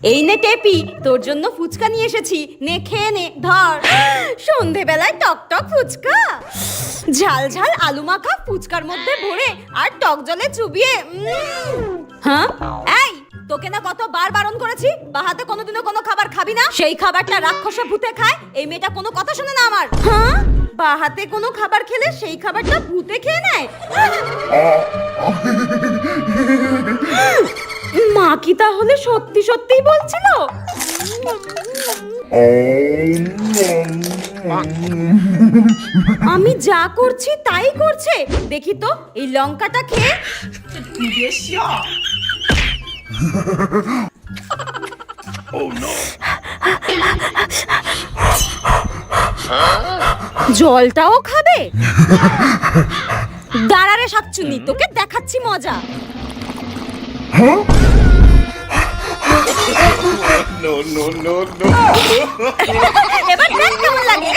এই নে টেপি, তোর জন্য ফুচকা নিয়ে এসেছি, নে খেয়ে নে, ধর। সন্ধেবেলায় টক টক ফুচকা, ঝাল ঝাল আলু মাখা ফুচকার মধ্যে ভরে আর টক জলে চুবিয়ে। হ্যাঁ এই, তোকে না কতবার বারণ করেছি বাহাতে কোনোদিনও কোনো খাবার খাবি না। সেই খাবারটা রাক্ষসে ভূতে খায়, এই মেয়েটা কোনো কথা শোনে না আমার। হ্যাঁ, বাহাতে কোনো খাবার খেলে সেই খাবারটা ভূতে খেয়ে নেয়। মা কি তাহলে সত্যি সত্যিই বলছিল? আমি যা করছি তাই করছে, দেখি তো এই লঙ্কাটা খেয়ে। জলটাও খাবে? দাঁড়ারে শাকচুন্নি, তোকে দেখাচ্ছি মজা। এবার দেখ কেমন লাগে।